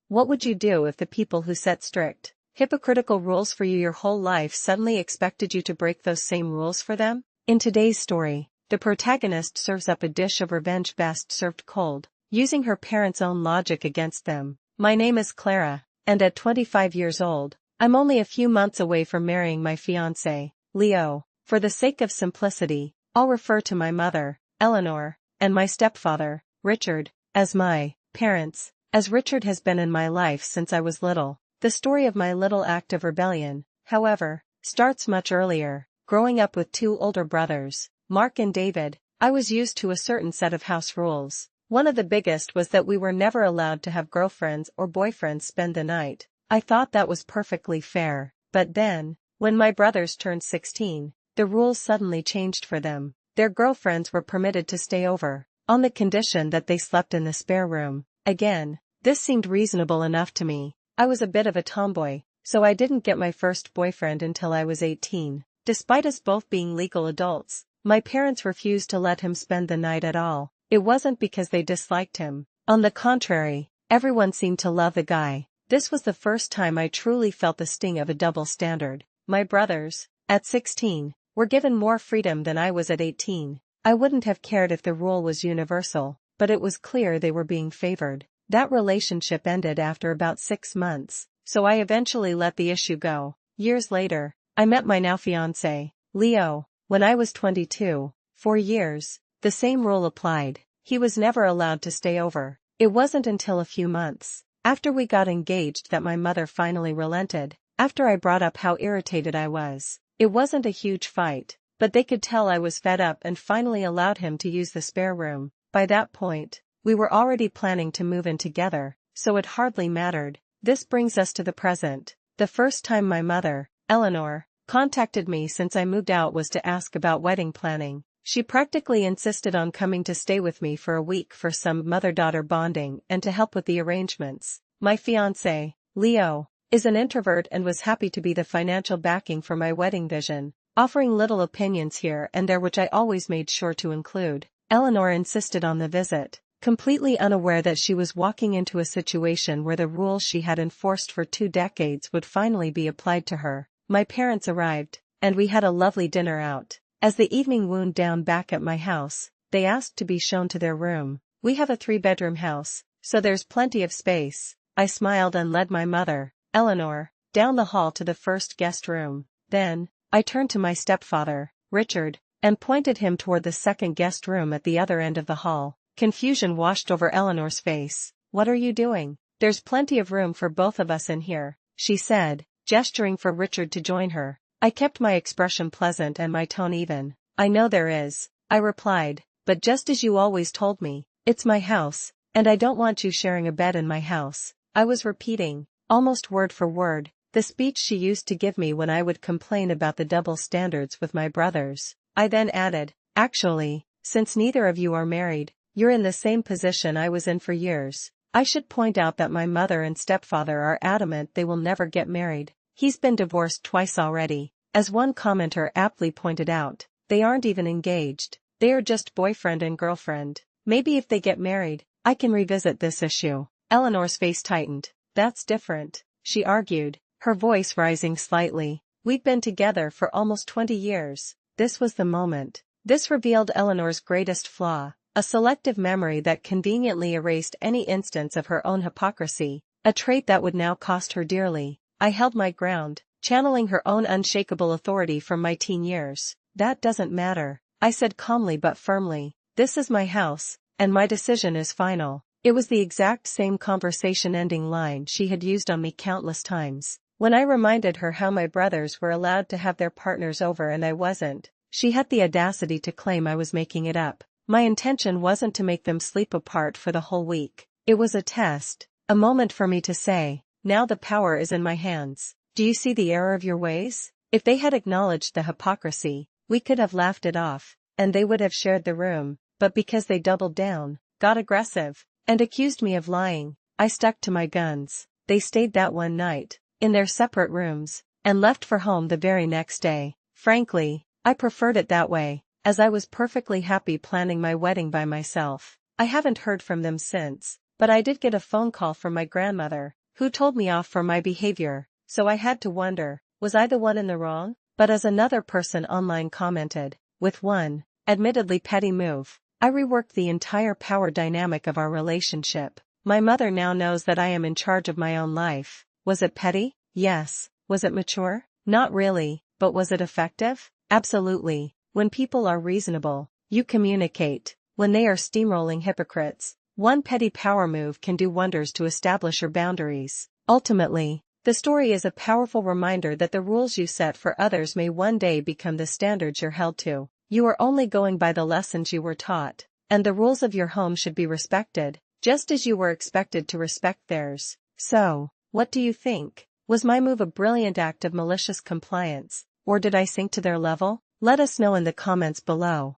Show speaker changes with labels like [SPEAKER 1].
[SPEAKER 1] What would you do if the people who set strict, hypocritical rules for you your whole life suddenly expected you to break those same rules for them? In today's story, the protagonist serves up a dish of revenge best served cold, using her parents' own logic against them. My name is Clara, and at 25 years old, I'm only a few months away from marrying my fiancé, Leo. For the sake of simplicity, I'll refer to my mother, Eleanor, and my stepfather, Richard, as my parents, as Richard has been in my life since I was little. The story of my little act of rebellion, however, starts much earlier. Growing up with two older brothers, Mark and David, I was used to a certain set of house rules. One of the biggest was that we were never allowed to have girlfriends or boyfriends spend the night. I thought that was perfectly fair, but then, when my brothers turned 16, the rules suddenly changed for them. Their girlfriends were permitted to stay over, on the condition that they slept in the spare room. Again, this seemed reasonable enough to me. I was a bit of a tomboy, so I didn't get my first boyfriend until I was 18. Despite us both being legal adults, my parents refused to let him spend the night at all. It wasn't because they disliked him. On the contrary, everyone seemed to love the guy. This was the first time I truly felt the sting of a double standard. My brothers, at 16, were given more freedom than I was at 18. I wouldn't have cared if the rule was universal, but it was clear they were being favored. That relationship ended after about 6 months, so I eventually let the issue go. Years later, I met my now fiancé, Leo, when I was 22. For years, the same rule applied. He was never allowed to stay over. It wasn't until a few months after we got engaged that my mother finally relented. After I brought up how irritated I was. It wasn't a huge fight, but they could tell I was fed up and finally allowed him to use the spare room. By that point, we were already planning to move in together, so it hardly mattered. This brings us to the present. The first time my mother, Eleanor, contacted me since I moved out was to ask about wedding planning. She practically insisted on coming to stay with me for a week for some mother-daughter bonding and to help with the arrangements. My fiancé, Leo, is an introvert and was happy to be the financial backing for my wedding vision, offering little opinions here and there which I always made sure to include. Eleanor insisted on the visit, completely unaware that she was walking into a situation where the rules she had enforced for 2 decades would finally be applied to her. My parents arrived, and we had a lovely dinner out. As the evening wound down back at my house, they asked to be shown to their room. We have a 3-bedroom house, so there's plenty of space. I smiled and led my mother, Eleanor, down the hall to the first guest room. Then, I turned to my stepfather, Richard, and pointed him toward the second guest room at the other end of the hall. Confusion washed over Eleanor's face. "What are you doing? There's plenty of room for both of us in here," she said, gesturing for Richard to join her. I kept my expression pleasant and my tone even. "I know there is," I replied, "but just as you always told me, it's my house, and I don't want you sharing a bed in my house." I was repeating, almost word for word, the speech she used to give me when I would complain about the double standards with my brothers. I then added, "Actually, since neither of you are married, you're in the same position I was in for years." I should point out that my mother and stepfather are adamant they will never get married. He's been divorced twice already. As one commenter aptly pointed out, they aren't even engaged. They are just boyfriend and girlfriend. Maybe if they get married, I can revisit this issue. Eleanor's face tightened. "That's different," she argued, her voice rising slightly. "We've been together for almost 20 years. This was the moment." This revealed Eleanor's greatest flaw, a selective memory that conveniently erased any instance of her own hypocrisy, a trait that would now cost her dearly. I held my ground, channeling her own unshakable authority from my teen years. "That doesn't matter," I said calmly but firmly. "This is my house, and my decision is final." It was the exact same conversation-ending line she had used on me countless times. When I reminded her how my brothers were allowed to have their partners over and I wasn't, she had the audacity to claim I was making it up. My intention wasn't to make them sleep apart for the whole week. It was a test, a moment for me to say, "Now the power is in my hands. Do you see the error of your ways?" If they had acknowledged the hypocrisy, we could have laughed it off, and they would have shared the room, but because they doubled down, got aggressive, and accused me of lying, I stuck to my guns. They stayed that one night, in their separate rooms, and left for home the very next day. Frankly, I preferred it that way, as I was perfectly happy planning my wedding by myself. I haven't heard from them since, But I did get a phone call from my grandmother, who told me off for my behavior, so I had to wonder, was I the one in the wrong? But as another person online commented, with one, admittedly petty move, I reworked the entire power dynamic of our relationship. My mother now knows that I am in charge of my own life. Was it petty? Yes. Was it mature? Not really, but was it effective? Absolutely. When people are reasonable, you communicate. When they are steamrolling hypocrites, one petty power move can do wonders to establish your boundaries. Ultimately, the story is a powerful reminder that the rules you set for others may one day become the standards you're held to. You are only going by the lessons you were taught, and the rules of your home should be respected, just as you were expected to respect theirs. So, what do you think? Was my move a brilliant act of malicious compliance, or did I sink to their level? Let us know in the comments below.